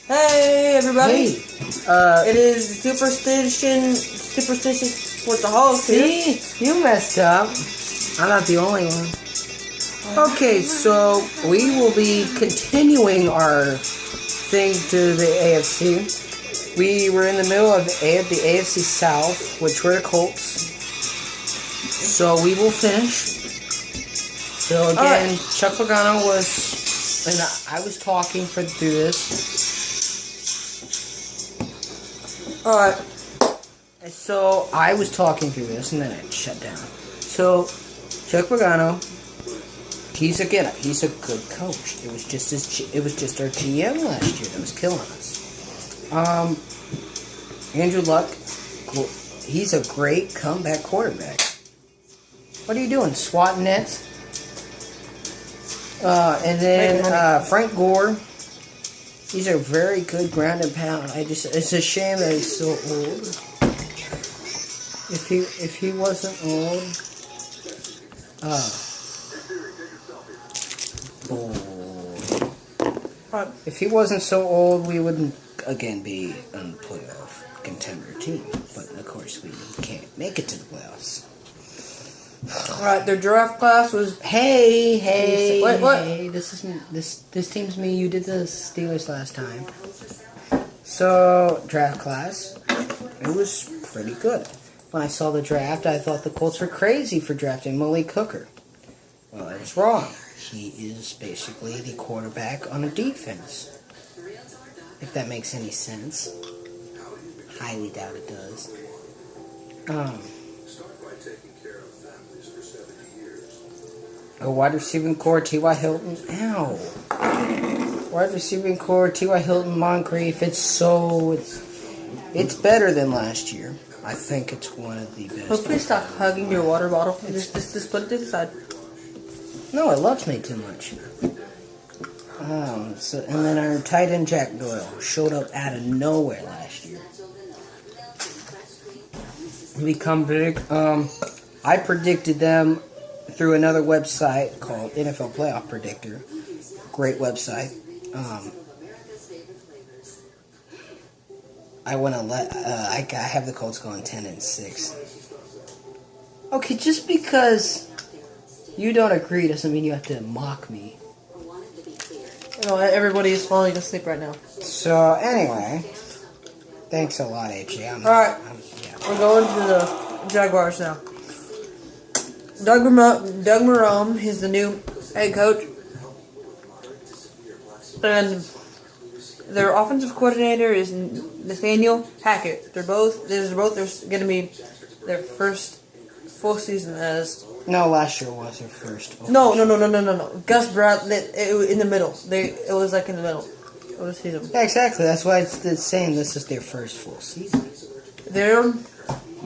Hey everybody! Hey, It is Superstitious Sportsaholics here. see? You messed up. I'm not the only one. Okay, so we will be continuing our thing to the AFC. We were in the middle of the AFC South, which were the Colts. So we will finish. So again, Right. Chuck Pagano was, and I was talking through this. Alright. And so I was talking through this, and then it shut down. So Chuck Pagano, he's a good coach. It was just our GM last year that was killing us. Andrew Luck, he's a great comeback quarterback. What are you doing, swatting nets? And then Frank Gore. He's a very good ground and pound. It's a shame that he's so old. If he wasn't old, if he wasn't so old, we wouldn't again be a playoff contender team. But of course, we can't make it to the playoffs. Alright, their draft class was... Hey, Wait, what? Hey, this team's me. You did the Steelers last time. So, draft class, it was pretty good. When I saw the draft, I thought the Colts were crazy for drafting Malik Hooker. Well, I was wrong. He is basically the quarterback on a defense. If that makes any sense. Highly doubt it does. A wide receiving core, T.Y. Hilton. Ow. Wide receiving core, T.Y. Hilton, Moncrief. It's better than last year. I think it's one of the best. Oh, please stop hugging your water bottle. Just put it to the side. No, it loves me too much. And then our tight end Jack Doyle showed up out of nowhere last year. Become big. I predicted them through another website called NFL Playoff Predictor. Great website. I want to I have the Colts going 10-6. Okay, just because you don't agree doesn't mean you have to mock me. You know, everybody is falling asleep right now. So anyway, thanks a lot, AJ. Alright, we're going to the Jaguars now. Doug Marrone is the new head coach, and their offensive coordinator is Nathaniel Hackett. This is both going to be their first full season as. No, last year was their first. No. Gus Bradley, in the middle. It was like in the middle of the season. Yeah, exactly. That's why it's saying this is their first full season. Their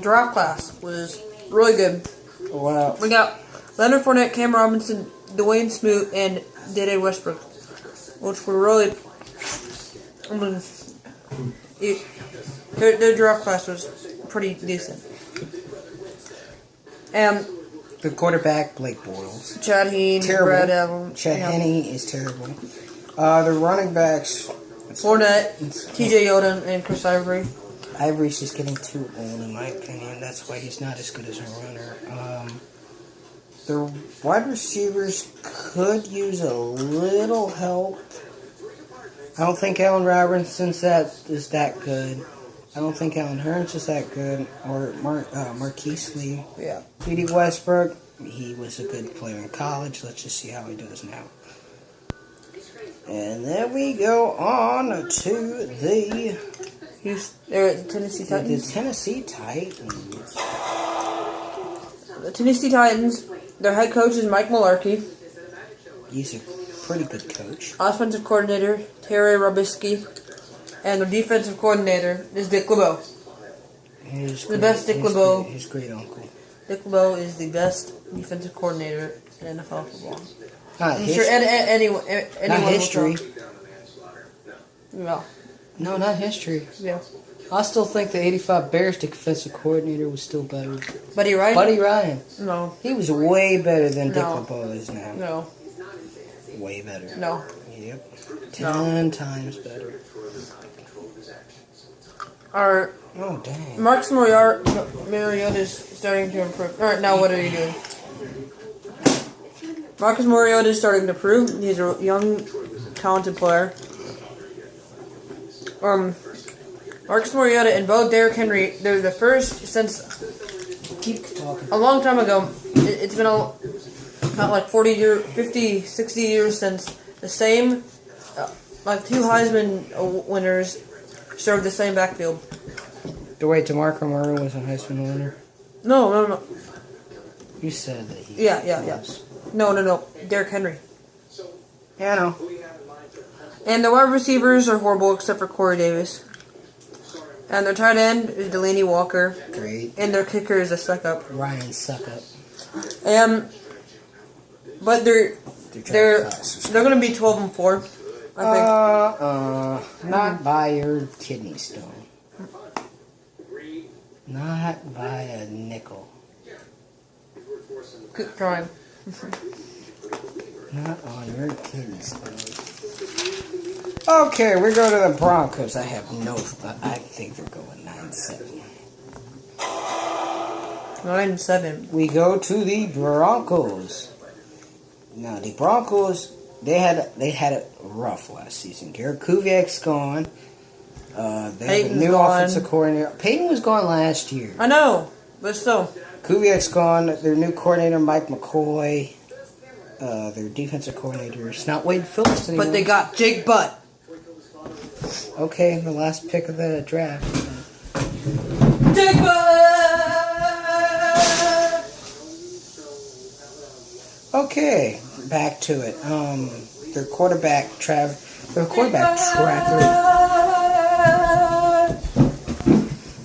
draft class was really good. Wow. We got Leonard Fournette, Cam Robinson, Dwayne Smoot, and Dede Westbrook, which were really. Their draft class was pretty decent. And The quarterback, Blake Bortles. Chad Henne, Terrible. Brad Allen. Chad Henne is terrible. The running backs. Fournette, TJ Yeldon, and Chris Ivory. Ivory's just getting too old, in my opinion. That's why he's not as good as a runner. The wide receivers could use a little help. I don't think Allen Robinson's is that good. I don't think Allen Hurns is that good. Or Marquise Lee. Yeah. Dede Westbrook, he was a good player in college. Let's just see how he does now. And then we go on to the Tennessee Titans. The Tennessee Titans. The Tennessee Titans, their head coach is Mike Mularkey. He's a pretty good coach. Offensive coordinator, Terry Robisky. And their defensive coordinator is Dick LeBeau. He's great uncle. Dick LeBeau is the best defensive coordinator in NFL football. I'm sure anyone not history. No. No, not history. Yeah. I still think the 85 Bears defensive coordinator was still better. Buddy Ryan? Buddy Ryan. No. He was way better than Dick LeBeau is now. No. Way better. No. He Yep. 10 times better. Oh, dang. Marcus Mariota is starting to improve. Alright, now what are you doing? Marcus Mariota is starting to improve. He's a young, talented player. Marcus Mariota and Derrick Henry, they're the first since a long time ago. It's been about like 50, 60 years since the same, like two Heisman winners served the same backfield. Wait, DeMarco Murray was a Heisman winner? No. You said that he was. No. Derrick Henry. Yeah, I know. And the wide receivers are horrible except for Corey Davis. And their tight end is Delaney Walker. Great. And their kicker is a suck-up. Ryan Suckup. But they're going to be 12-4, I think. Not by your kidney stone. Not by a nickel. Good trying. Not on your kidney stone. Okay, we go to the Broncos. I think they're going 9-7. 9-7. We go to the Broncos. Now the Broncos, they had it rough last season. Garrett Kubiak's gone. They have a new offensive coordinator. Peyton was gone last year. I know, but still. Kubiak's gone. Their new coordinator, Mike McCoy. Their defensive coordinator is not Wade Phillips anymore. But they got Jake Butt. Okay, the last pick of the draft. Jake Butt! Okay, back to it. Their quarterback, Tracker.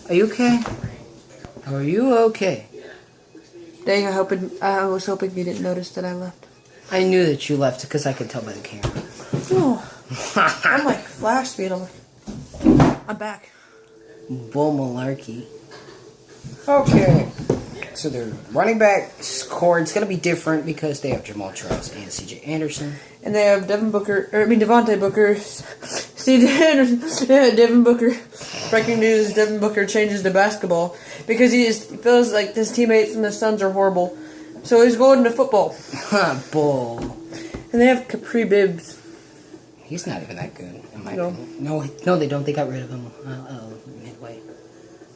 Are you okay? Are you okay? Dang, I was hoping you didn't notice that I left. I knew that you left because I could tell by the camera. Oh, I'm like flash speed. I'm back. Bull malarkey. Okay. So their running back core, it's going to be different because they have Jamal Charles and C.J. Anderson. And they have Devontae Booker, C.J. Anderson. Yeah, Devin Booker. Breaking news, Devin Booker changes to basketball because he feels like his teammates and the Suns are horrible. So he's going to football. Bull. And they have Capri Bibbs. He's not even that good, in my opinion. No, they don't. They got rid of him midway.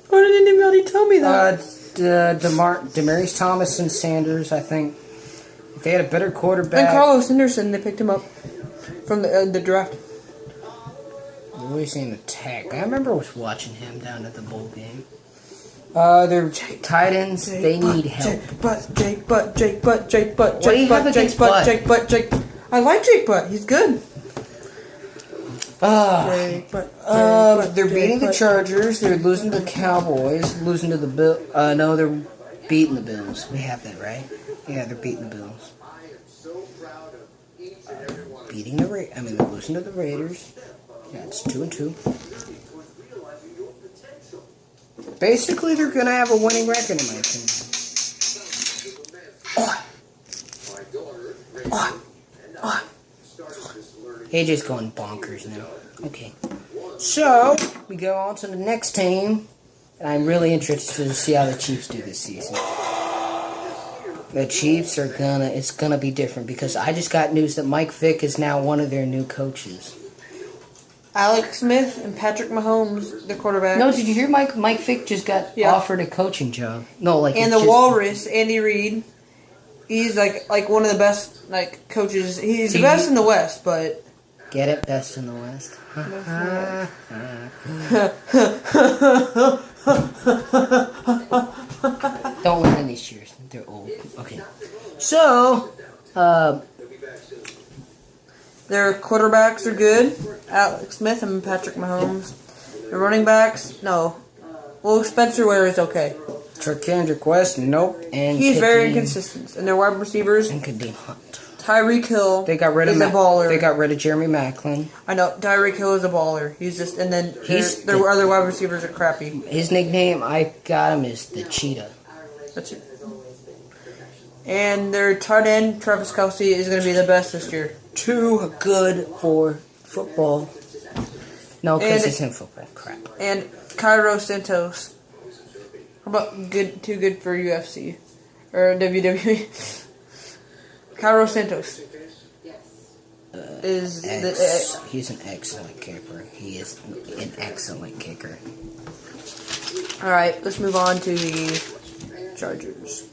Why didn't anybody tell me that? Demaryius Thomas and Sanders, I think. If they had a better quarterback. And Carlos Henderson, they picked him up from the draft. What are you saying, the tech? I remember watching him down at the bowl game. Their tight ends, they need help. Jake Butt. What do you have against Butt? I like Jake Butt. He's good. They're beating the Chargers. They're losing to the Cowboys. Losing to the Bills. No, they're beating the Bills. We have that, right? Yeah, they're beating the Bills. They're losing to the Raiders. Yeah, it's 2-2. Basically, they're gonna have a winning record, in my opinion. AJ's going bonkers now. Okay. So, we go on to the next team. And I'm really interested to see how the Chiefs do this season. The Chiefs it's gonna be different because I just got news that Mike Vick is now one of their new coaches. Alex Smith and Patrick Mahomes, the quarterback. No, did you hear Mike Vick just got offered a coaching job? No, and the Walrus, Andy Reid. He's like one of the best coaches. He's the best in the West, but get it, best in the West. Don't wear any shoes. They're old. Okay. So, their quarterbacks are good. Alex Smith and Patrick Mahomes. The running backs, no. Well, Spencer Ware is okay. Kendrick West, nope. And he's very inconsistent. And their wide receivers, and Kadeem Hunt. Tyreek Hill is a baller. They got rid of Jeremy Maclin. I know. Tyreek Hill is a baller. He's just, and then their other wide receivers are crappy. His nickname, I got him, is the Cheetah. That's it. And their tight end, Travis Kelce, is going to be the best this year. too good for football. No, because he's in football. Crap. And Cairo Santos. How about too good for UFC or WWE? Cairo Santos is he's an excellent kicker. He is an excellent kicker. All right, let's move on to the Chargers.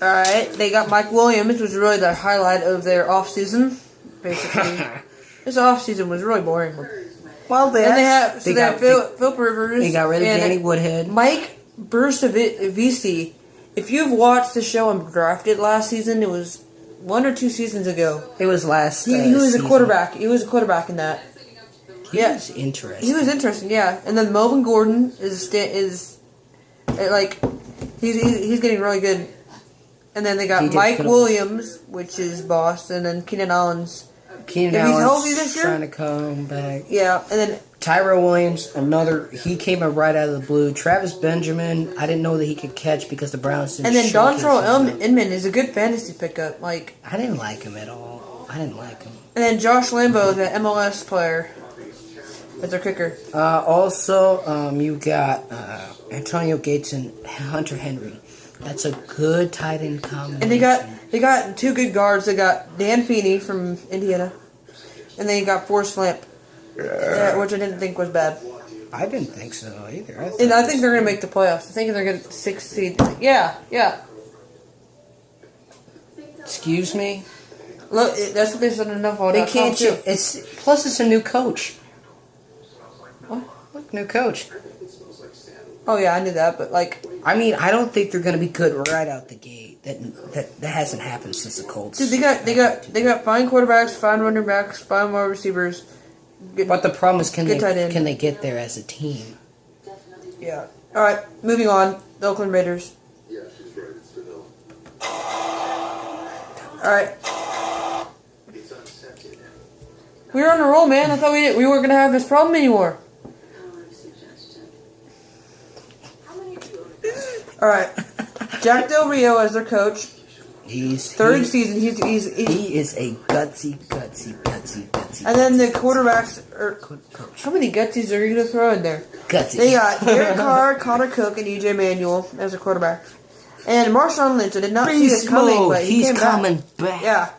All right, they got Mike Williams, which was really the highlight of their offseason. Basically, this offseason was really boring. Well, they had Philip Rivers. They got rid of Danny Woodhead. Mike Bursavici. If you've watched the show and drafted last season, it was 1 or 2 seasons ago. It was last. He was a quarterback. He was a quarterback in that. He was interesting. He was interesting, yeah. And then Melvin Gordon is like he's getting really good. And then they got Mike Williams, which is boss, and then Keenan Allen's. Keenan Allen's trying to come back. Yeah, and then Tyrell Williams, he came up right out of the blue. Travis Benjamin, I didn't know that he could catch because the Browns didn't. And then Dontrell Inman is a good fantasy pickup. Like, I didn't like him at all. And then Josh Lambo, the MLS player, as their kicker. Also, you got Antonio Gates and Hunter Henry. That's a good tight end combination. And they got 2 good guards. They got Dan Feeney from Indiana, and then you got Forrest Lamp, which I didn't think was bad. I didn't think so either. I think they're gonna make the playoffs. I think they're gonna 6th seed. Yeah. Excuse me. Look, that's what they said enough on. They can't. Plus, it's a new coach. What? Look, new coach. Oh yeah, I knew that, but like, I mean, I don't think they're going to be good right out the gate. That hasn't happened since the Colts. Dude, they got fine quarterbacks, fine running backs, fine wide receivers. But the problem is, can they get there as a team? Yeah. All right, moving on. The Oakland Raiders. All right. We were on a roll, man. I thought we weren't gonna have this problem anymore. All right, Jack Del Rio as their coach. Third season. He is a gutsy. And then the quarterbacks are. How many gutsies are you gonna throw in there? Gutsy. They got Derek Carr, Connor Cook, and EJ Manuel as a quarterback. And Marshawn Lynch. I did not see this coming, but he's coming back. Yeah.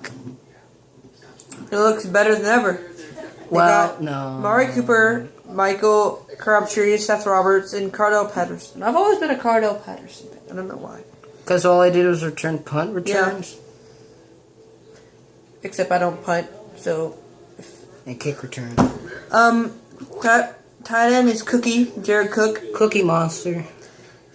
It looks better than ever. No. Mari Cooper, Michael Crabtree, Seth Roberts, and Cardell Patterson. I've always been a Cardell Patterson fan. I don't know why. Because all I did was return punt returns. Yeah. Except I don't punt, so. And kick return. Tight end is Jared Cook. Cookie Monster.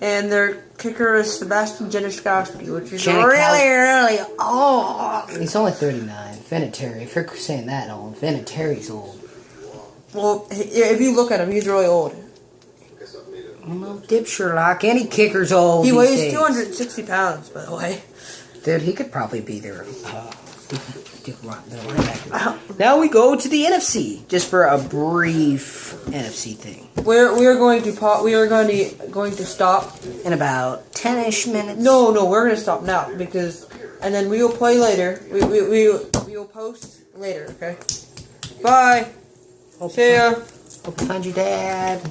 And their kicker is Sebastian Janikowski, which is really old. He's only 39. Vinatieri. If you're saying that old, Vinatieri's old. Well, if you look at him, he's really old. Well, Dip Sherlock. Any kicker's old. He weighs 260 pounds, by the way. Dude, he could probably be their linebacker. Now we go to the NFC, just for a brief NFC thing. We are going to stop in about 10-ish minutes. No, we're going to stop now and then we will play later. We will post later. Okay. Bye. See ya. Hope you find your dad.